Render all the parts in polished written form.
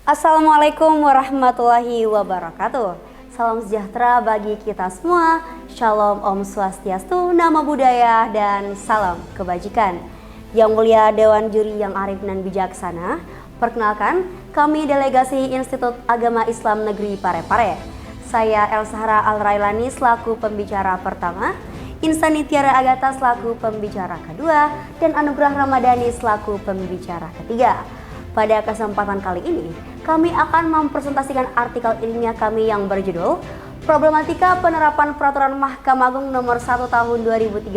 Assalamualaikum warahmatullahi wabarakatuh. Salam sejahtera bagi kita semua. Shalom, Om Swastiastu, Namo Buddhaya, dan salam kebajikan. Yang mulia Dewan Juri yang arif dan bijaksana, perkenalkan, kami delegasi Institut Agama Islam Negeri Parepare. Saya Elsahara Al-Railani selaku pembicara pertama, Insani Tiara Agata selaku pembicara kedua, dan Anugrah Ramadhani selaku pembicara ketiga. Pada kesempatan kali ini, kami akan mempresentasikan artikel ilmiah kami yang berjudul Problematika Penerapan Peraturan Mahkamah Agung Nomor 1 Tahun 2013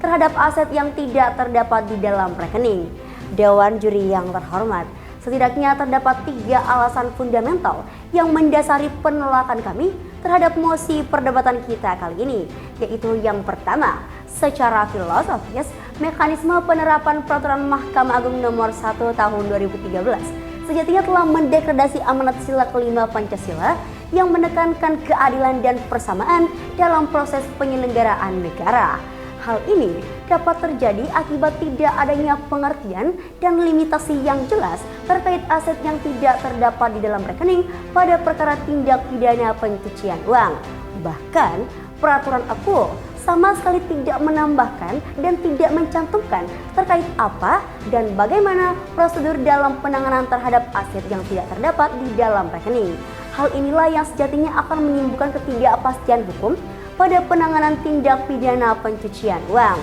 terhadap aset yang tidak terdapat di dalam rekening. Dewan Juri yang terhormat, setidaknya terdapat 3 alasan fundamental yang mendasari penolakan kami terhadap mosi perdebatan kita kali ini, yaitu yang pertama, secara filosofis, mekanisme penerapan Peraturan Mahkamah Agung Nomor 1 Tahun 2013 sejatinya telah mendegradasi amanat sila kelima Pancasila yang menekankan keadilan dan persamaan dalam proses penyelenggaraan negara. Hal ini dapat terjadi akibat tidak adanya pengertian dan limitasi yang jelas terkait aset yang tidak terdapat di dalam rekening pada perkara tindak pidana pencucian uang. Bahkan, peraturan AKUO sama sekali tidak menambahkan dan tidak mencantumkan terkait apa dan bagaimana prosedur dalam penanganan terhadap aset yang tidak terdapat di dalam rekening. Hal inilah yang sejatinya akan menimbulkan ketidakpastian hukum pada penanganan tindak pidana pencucian uang.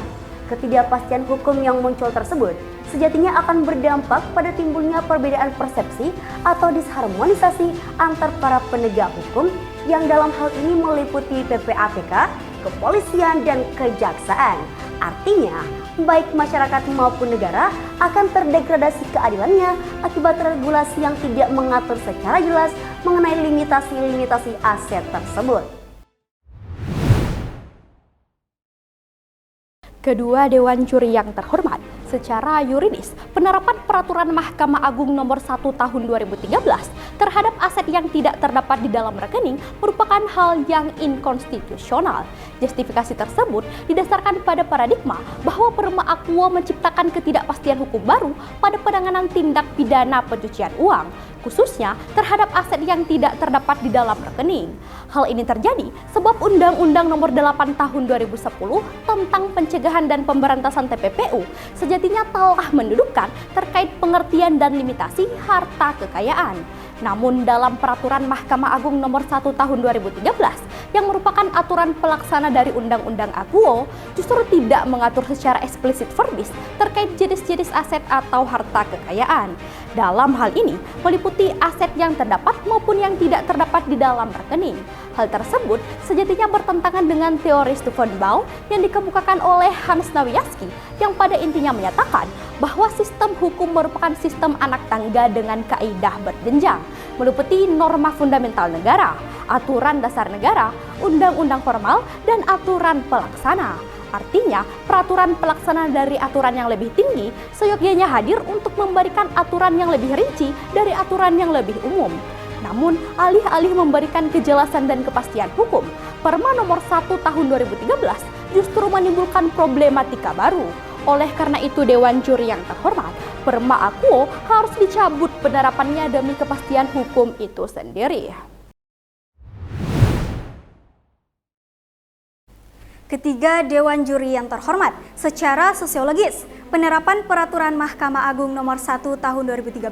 Ketidakpastian hukum yang muncul tersebut sejatinya akan berdampak pada timbulnya perbedaan persepsi atau disharmonisasi antar para penegak hukum yang dalam hal ini meliputi PPAPK, kepolisian, dan kejaksaan. Artinya, baik masyarakat maupun negara akan terdegradasi keadilannya akibat regulasi yang tidak mengatur secara jelas mengenai limitasi-limitasi aset tersebut. Kedua Dewan Juri yang terhormat, secara yuridis, penerapan Peraturan Mahkamah Agung Nomor 1 Tahun 2013 terhadap aset yang tidak terdapat di dalam rekening merupakan hal yang inkonstitusional. Justifikasi tersebut didasarkan pada paradigma bahwa Perma AKUO menciptakan ketidakpastian hukum baru pada penanganan tindak pidana pencucian uang, khususnya terhadap aset yang tidak terdapat di dalam rekening. Hal ini terjadi sebab Undang-Undang Nomor 8 Tahun 2010 tentang pencegahan dan pemberantasan TPPU sejatinya telah mendudukkan terkait pengertian dan limitasi harta kekayaan. Namun dalam Peraturan Mahkamah Agung Nomor 1 Tahun 2013 yang merupakan aturan pelaksana dari Undang-Undang AKUO justru tidak mengatur secara eksplisit verbis terkait jenis-jenis aset atau harta kekayaan. Dalam hal ini meliputi aset yang terdapat maupun yang tidak terdapat di dalam rekening. Hal tersebut sejatinya bertentangan dengan teori Stefan Baum yang dikemukakan oleh Hans Nawiaski yang pada intinya menyatakan bahwa sistem hukum merupakan sistem anak tangga dengan kaidah berjenjang, meliputi norma fundamental negara, aturan dasar negara, undang-undang formal, dan aturan pelaksana. Artinya, peraturan pelaksana dari aturan yang lebih tinggi seyogyanya hadir untuk memberikan aturan yang lebih rinci dari aturan yang lebih umum. Namun, alih-alih memberikan kejelasan dan kepastian hukum, Perma Nomor 1 Tahun 2013 justru menimbulkan problematika baru. Oleh karena itu, Dewan Juri yang terhormat, Perma AKUO harus dicabut penerapannya demi kepastian hukum itu sendiri. Ketiga Dewan Juri yang terhormat, secara sosiologis, penerapan Peraturan Mahkamah Agung Nomor 1 Tahun 2013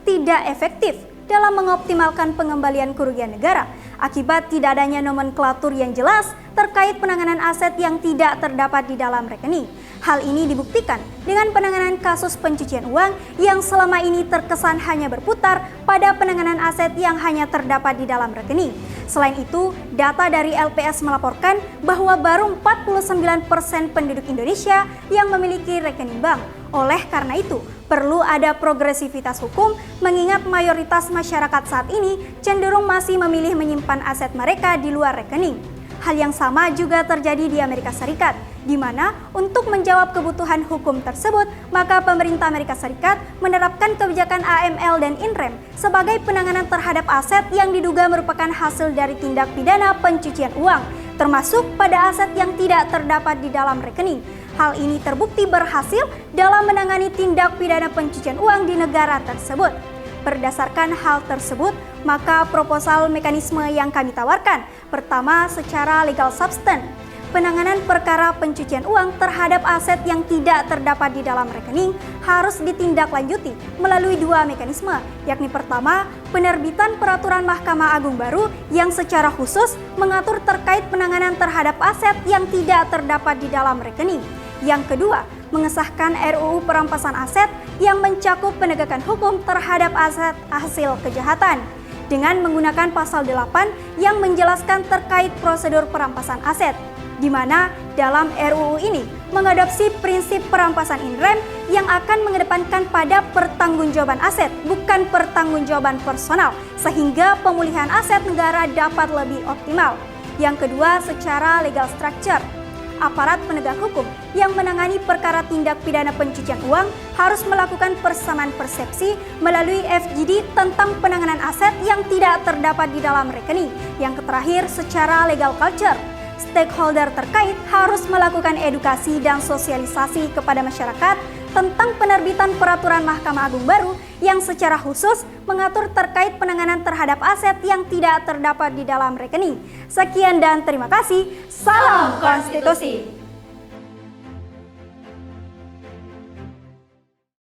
tidak efektif dalam mengoptimalkan pengembalian kerugian negara akibat tidak adanya nomenklatur yang jelas terkait penanganan aset yang tidak terdapat di dalam rekening. Hal ini dibuktikan dengan penanganan kasus pencucian uang yang selama ini terkesan hanya berputar pada penanganan aset yang hanya terdapat di dalam rekening. Selain itu, data dari LPS melaporkan bahwa baru 49% penduduk Indonesia yang memiliki rekening bank. Oleh karena itu, perlu ada progresivitas hukum mengingat mayoritas masyarakat saat ini cenderung masih memilih menyimpan aset mereka di luar rekening. Hal yang sama juga terjadi di Amerika Serikat, di mana untuk menjawab kebutuhan hukum tersebut, maka pemerintah Amerika Serikat menerapkan kebijakan AML dan INREM sebagai penanganan terhadap aset yang diduga merupakan hasil dari tindak pidana pencucian uang, termasuk pada aset yang tidak terdapat di dalam rekening. Hal ini terbukti berhasil dalam menangani tindak pidana pencucian uang di negara tersebut. Berdasarkan hal tersebut, maka proposal mekanisme yang kami tawarkan, pertama secara legal substance, penanganan perkara pencucian uang terhadap aset yang tidak terdapat di dalam rekening harus ditindaklanjuti melalui dua mekanisme, yakni pertama, penerbitan peraturan Mahkamah Agung baru yang secara khusus mengatur terkait penanganan terhadap aset yang tidak terdapat di dalam rekening. Yang kedua, mengesahkan RUU perampasan aset yang mencakup penegakan hukum terhadap aset hasil kejahatan dengan menggunakan pasal 8 yang menjelaskan terkait prosedur perampasan aset, di mana dalam RUU ini mengadopsi prinsip perampasan in rem yang akan mengedepankan pada pertanggungjawaban aset, bukan pertanggungjawaban personal, sehingga pemulihan aset negara dapat lebih optimal. Yang kedua, secara legal structure, aparat penegak hukum yang menangani perkara tindak pidana pencucian uang harus melakukan persamaan persepsi melalui FGD tentang penanganan aset yang tidak terdapat di dalam rekening. Yang terakhir, secara legal culture, stakeholder terkait harus melakukan edukasi dan sosialisasi kepada masyarakat tentang penerbitan peraturan Mahkamah Agung baru yang secara khusus mengatur terkait penanganan terhadap aset yang tidak terdapat di dalam rekening. Sekian dan terima kasih. Salam Konstitusi.